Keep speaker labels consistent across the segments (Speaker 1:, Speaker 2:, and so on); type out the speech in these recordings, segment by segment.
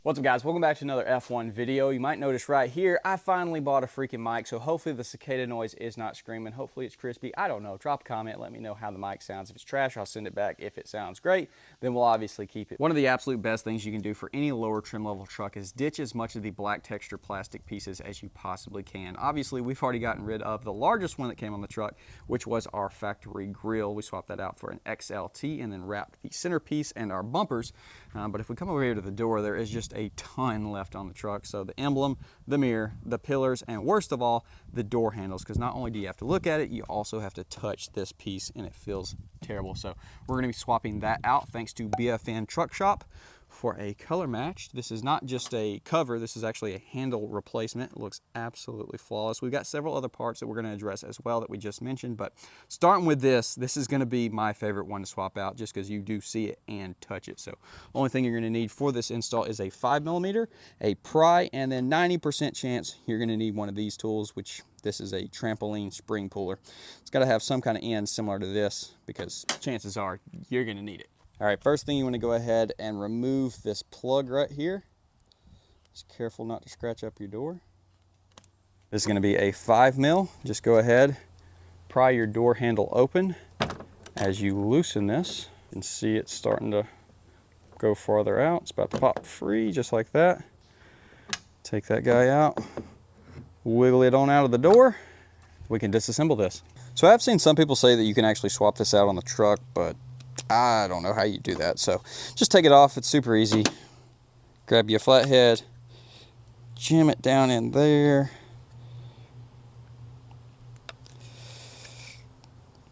Speaker 1: What's up, guys? Welcome back to another F1 video. You might notice right here, I finally bought a freaking mic, so hopefully the cicada noise is not screaming. Hopefully it's crispy. I don't know. Drop a comment. Let me know how the mic sounds. If it's trash, I'll send it back. If it sounds great, then we'll obviously keep it. One of the absolute best things you can do for any lower trim level truck is ditch as much of the black texture plastic pieces as you possibly can. Obviously, we've already gotten rid of the largest one that came on the truck, which was our factory grille. We swapped that out for an XLT and then wrapped the centerpiece and our bumpers. But if we come over here to the door, there is just a ton left on the truck. So the emblem, the mirror, the pillars, and worst of all, the door handles. Because not only do you have to look at it, you also have to touch this piece, and it feels terrible. So we're going to be swapping that out thanks to BFN Truck Shop for a color match. This is not just a cover, this is actually a handle replacement. It looks absolutely flawless. We've got several other parts that we're going to address as well that we just mentioned, but starting with this is going to be my favorite one to swap out just because you do see it and touch it. So only thing you're going to need for this install is a 5mm, a pry, and then 90% chance you're going to need one of these tools, which this is a trampoline spring puller. It's got to have some kind of end similar to this because chances are you're going to need it. All right, first thing you want to go ahead and remove this plug right here. Just careful not to scratch up your door. This is going to be a 5mm. Just go ahead, pry your door handle open. As you loosen this, you can see it's starting to go farther out. It's about to pop free, just like that. Take that guy out, wiggle it on out of the door. We can disassemble this. So I've seen some people say that you can actually swap this out on the truck, but I don't know how you do that. So just take it off. It's super easy. Grab your flathead, jam it down in there.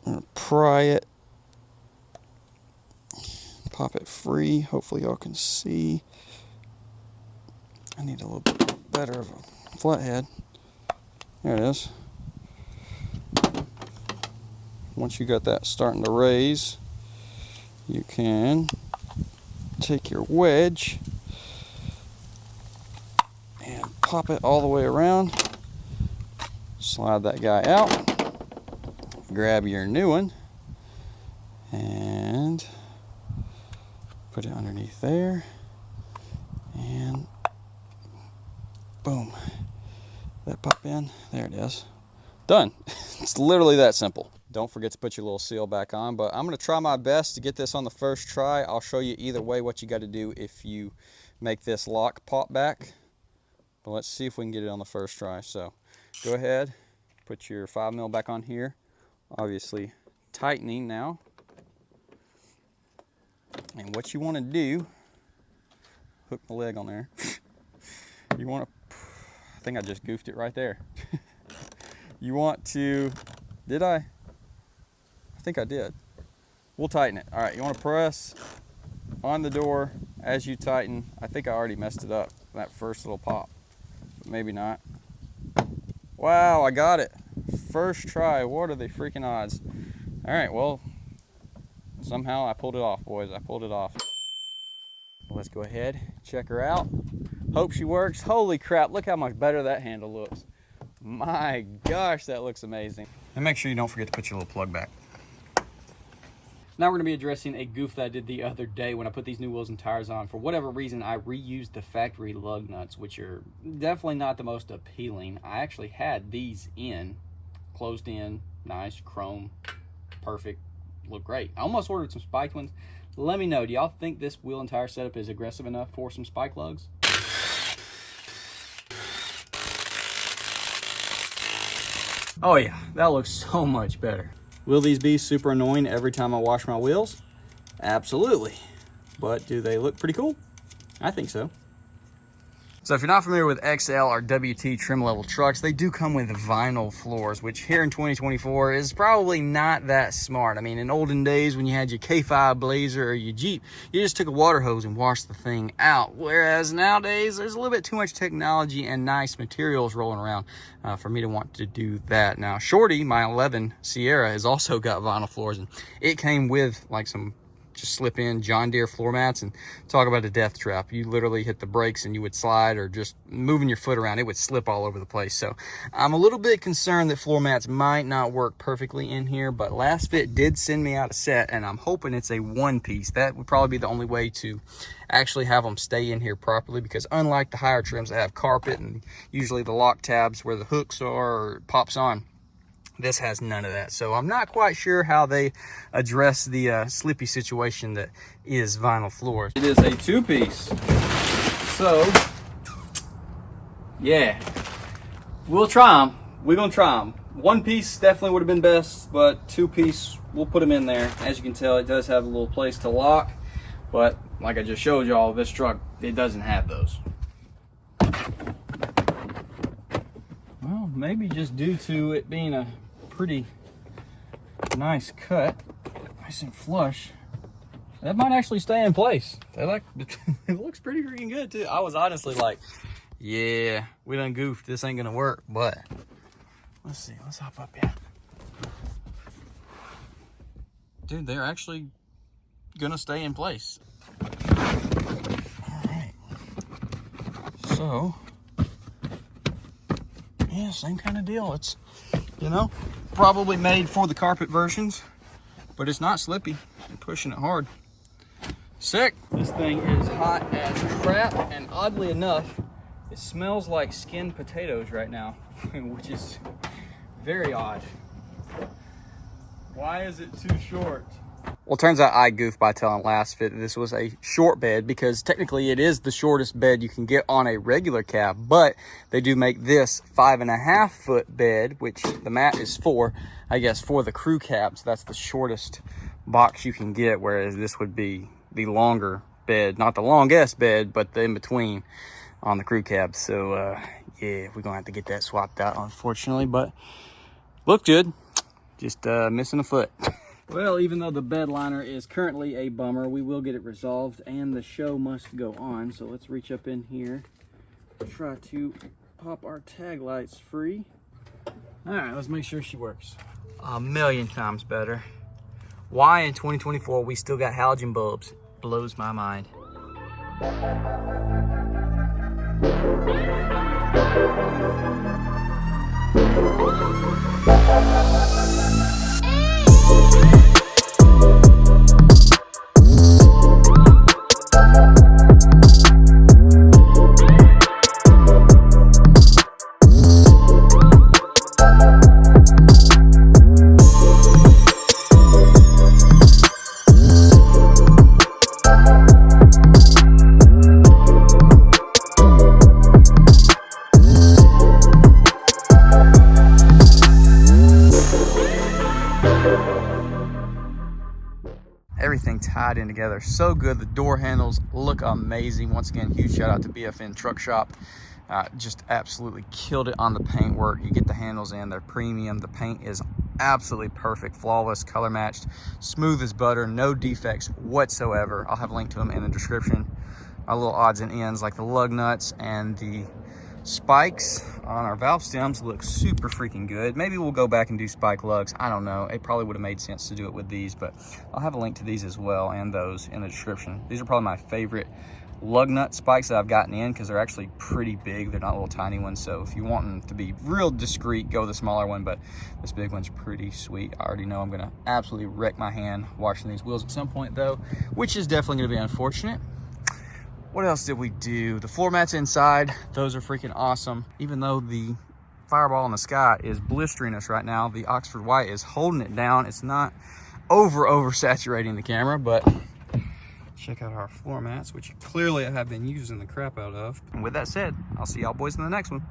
Speaker 1: I'm gonna pry it, pop it free. Hopefully y'all can see. I need a little bit better of a flathead. There it is. Once you got that starting to raise, you can take your wedge and pop it all the way around. Slide that guy out. Grab your new one and put it underneath there. And boom. That pop in. There it is. Done. It's literally that simple. Don't forget to put your little seal back on, but I'm going to try my best to get this on the first try. I'll show you either way what you got to do if you make this lock pop back. But let's see if we can get it on the first try. So go ahead, put your 5mm back on here. Obviously tightening now. And what you want to do, hook the leg on there. You want to, I think I just goofed it right there. You want to, did I? I think I did. We'll tighten it. All right, you want to press on the door as you tighten. I think I already messed it up, that first little pop, but maybe not. Wow, I got it. First try, what are the freaking odds? All right, well, somehow I pulled it off, boys. I pulled it off. Let's go ahead, check her out. Hope she works. Holy crap, look how much better that handle looks. My gosh, that looks amazing. And make sure you don't forget to put your little plug back. Now we're going to be addressing a goof that I did the other day when I put these new wheels and tires on. For whatever reason, I reused the factory lug nuts, which are definitely not the most appealing. I actually had these in, closed in, nice, chrome, perfect, look great. I almost ordered some spiked ones. Let me know, do y'all think this wheel and tire setup is aggressive enough for some spike lugs? Oh yeah, that looks so much better. Will these be super annoying every time I wash my wheels? Absolutely. But do they look pretty cool? I think so. So if you're not familiar with XL or WT trim level trucks, they do come with vinyl floors, which here in 2024 is probably not that smart. I mean, in olden days when you had your K5 Blazer or your Jeep, you just took a water hose and washed the thing out. Whereas nowadays, there's a little bit too much technology and nice materials rolling around for me to want to do that. Now, Shorty, my 11 Sierra, has also got vinyl floors, and it came with like some just slip in John Deere floor mats, and talk about a death trap. You literally hit the brakes and you would slide, or just moving your foot around, it would slip all over the place. So I'm a little bit concerned that floor mats might not work perfectly in here, but Last Fit did send me out a set, and I'm hoping it's a one piece. That would probably be the only way to actually have them stay in here properly, because unlike the higher trims that have carpet and usually the lock tabs where the hooks are or pops on, this has none of that. So I'm not quite sure how they address the slippy situation that is vinyl floors. It is a two-piece. So, yeah, we'll try them. We're gonna try them. One piece definitely would have been best, but two piece, we'll put them in there. As you can tell, it does have a little place to lock, but like I just showed y'all, this truck, it doesn't have those. Well, maybe just due to it being a pretty nice cut, nice and flush, that might actually stay in place. It looks pretty freaking good too. I was honestly like, yeah, we done goofed, this ain't gonna work, but let's see, let's hop up here. Dude, they're actually gonna stay in place. All right, so yeah, same kind of deal. It's, you know, probably made for the carpet versions, but it's not slippy. I'm pushing it hard. Sick. This thing is hot as crap, and oddly enough, it smells like skinned potatoes right now, which is very odd. Why is it too short? Well, it turns out I goofed by telling Last Fit that this was a short bed, because technically it is the shortest bed you can get on a regular cab, but they do make this 5.5 foot bed, which the mat is for, I guess, for the crew cabs. That's the shortest box you can get, whereas this would be the longer bed, not the longest bed, but the in-between on the crew cab. So yeah, we're gonna have to get that swapped out, unfortunately, but look good, just missing a foot. Well, even though the bed liner is currently a bummer, we will get it resolved, and the show must go on. So let's reach up in here, try to pop our tag lights free. All right, let's make sure she works. A million times better. Why in 2024 we still got halogen bulbs blows my mind. Everything tied in together so good. The door handles look amazing. Once again, huge shout out to BFN Truck Shop. Just absolutely killed it on the paint work. You get the handles in, they're premium. The paint is absolutely perfect, flawless, color matched, smooth as butter, no defects whatsoever. I'll have a link to them in the description. Our little odds and ends like the lug nuts and the spikes on our valve stems look super freaking good. Maybe we'll go back and do spike lugs. I don't know. It probably would have made sense to do it with these, but I'll have a link to these as well, and those in the description. These are probably my favorite lug nut spikes that I've gotten in, because they're actually pretty big. They're not little tiny ones. So if you want them to be real discreet, go the smaller one, but this big one's pretty sweet. I already know I'm gonna absolutely wreck my hand washing these wheels at some point though, which is definitely gonna be unfortunate. What else did we do? The floor mats inside, those are freaking awesome. Even though the fireball in the sky is blistering us right now, the Oxford white is holding it down. It's not oversaturating the camera, but check out our floor mats, which clearly I have been using the crap out of. And with that said, I'll see y'all boys in the next one.